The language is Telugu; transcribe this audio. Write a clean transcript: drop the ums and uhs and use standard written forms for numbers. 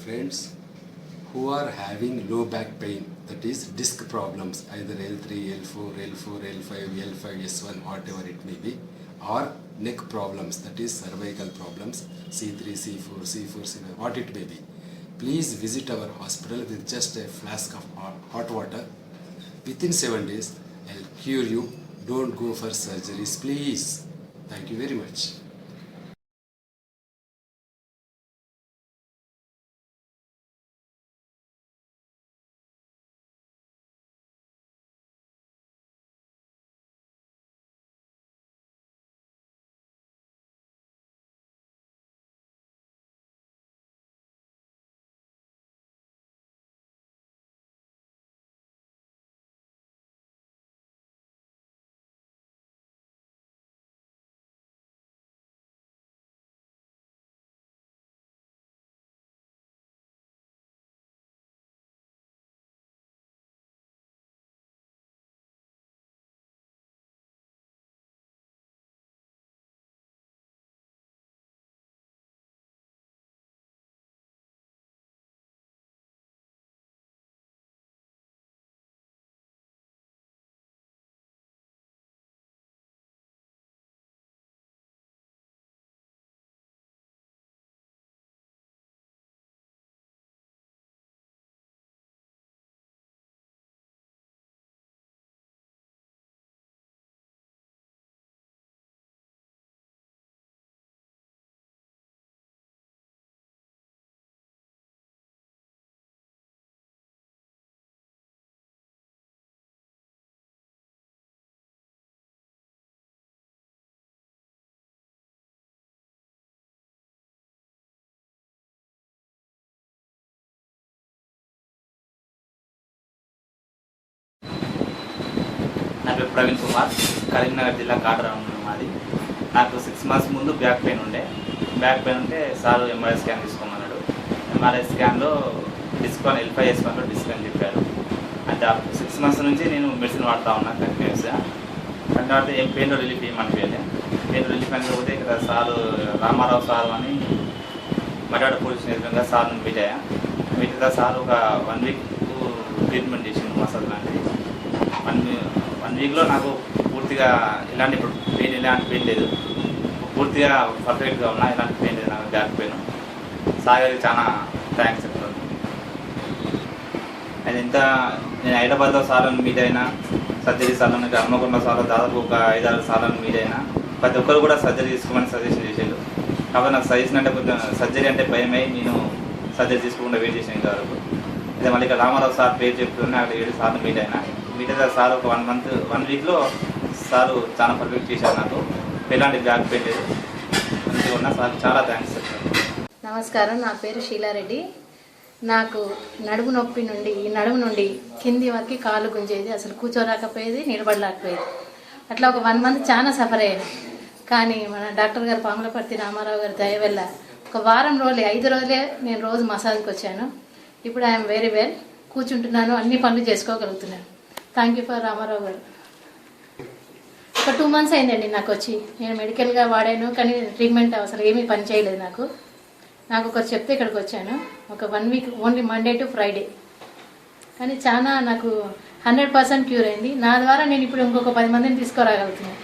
friends who are having low back pain, that is disc problems, either L3, L4, L4, L5, L5, S1, whatever it may be, or neck problems, that is cervical problems, C3, C4, C4, C5, what it may be. Please visit our hospital with just a flask of hot water. Within 7 days, I'll cure you. Don't go for surgeries, please. Thank you very much. నా పేరు ప్రవీణ్ కుమార్, కరీంనగర్ జిల్లా కాటరం మాది. నాకు 6 months ముందు బ్యాక్ పెయిన్ ఉంటే సార్ ఎంఆర్ఐ స్కాన్ తీసుకోమన్నాడు. ఎంఆర్ఐ స్కాన్లో డిస్క్ L5 S1లో డిస్క్ అని చెప్పారు. అంటే 6 months నుంచి నేను మెడిసిన్ వాడుతూ ఉన్నాను కంటిన్యూస్గా. అంటే ఏం పెయిన్ రిలీఫ్ ఏమనిపించలేదు. పెయిన్ రిలీఫ్ అనిపోతే ఇక్కడ సారు రామారావు సార్ అని మర్యాడ పోలీస్ స్టేషన్గా సార్ని మీట్ అయ్యా. మీట్ అయితే సార్ ఒక 1 week ట్రీట్మెంట్ చేసింది, మసాజ్ లాంటిది. 1 weekలో నాకు పూర్తిగా ఇలాంటి పెయిన్ లేదు, పూర్తిగా పర్ఫెక్ట్గా ఉన్నా. ఇలాంటి పెయిన్ లేదు నాకు, బ్యాక్ పెయిన్. సాగర్కి చాలా థ్యాంక్స్ చెప్తాను. అది ఎంత నేను హైదరాబాద్లో సార్లను మీట్ అయినా, సర్జరీ సార్లను హన్మకొండ సార్లు దాదాపు ఒక 5-6 సార్లను మీట్ అయినా, ప్రతి ఒక్కరు కూడా సర్జరీ తీసుకోమని సజెషన్ చేసేది. కాబట్టి నాకు సజెషన్ అంటే కొంచెం సర్జరీ అంటే భయమై నేను సర్జరీ తీసుకోకుండా వెయిట్ చేసిన ఇంతవరకు. అదే మళ్ళీ ఇక్కడ రామారావు సార్ పేరు చెప్తూనే అక్కడ 7 సార్లు మీట్ అయినా. మీట్ అయితే సార్ ఒక 1 weekలో సారు చాలా పర్ఫెక్ట్ చేశారు. నాకు ఎలాంటి బ్యాక్ పెయిన్ లేదు, మంచిగా ఉన్నా. సార్ చాలా థ్యాంక్స్ చెప్తాను. నమస్కారం, నా పేరు షీలారెడ్డి. నాకు నడుము నొప్పి నుండి ఈ నడుము నుండి కింది వరకు కాలు గుంజేది, అసలు కూర్చోరాకపోయేది, నిలబడలేకపోయేది. అట్లా ఒక 1 month చాలా సఫర్ అయ్యాను. కానీ మన డాక్టర్ గారు పాములపర్తి రామారావు గారి దయ వల్ల ఒక వారం రోజులే 5 రోజులే నేను రోజు మసాజ్కి వచ్చాను. ఇప్పుడు ఐఎమ్ వెరీ వెల్, కూర్చుంటున్నాను, అన్ని పనులు చేసుకోగలుగుతున్నాను. థ్యాంక్ యూ ఫర్ రామారావు గారు. ఒక 2 months అయిందండి నాకు వచ్చి. నేను మెడికల్గా వాడాను, కానీ ట్రీట్మెంట్ అసలు ఏమీ పని చేయలేదు నాకు ఒకరు చెప్తే ఇక్కడికి వచ్చాను. ఒక 1 week only Monday to Friday, కానీ చాలా నాకు 100% క్యూర్ అయింది. నా ద్వారా నేను ఇప్పుడు ఇంకొక 10 మందిని తీసుకురాగలుగుతున్నాను.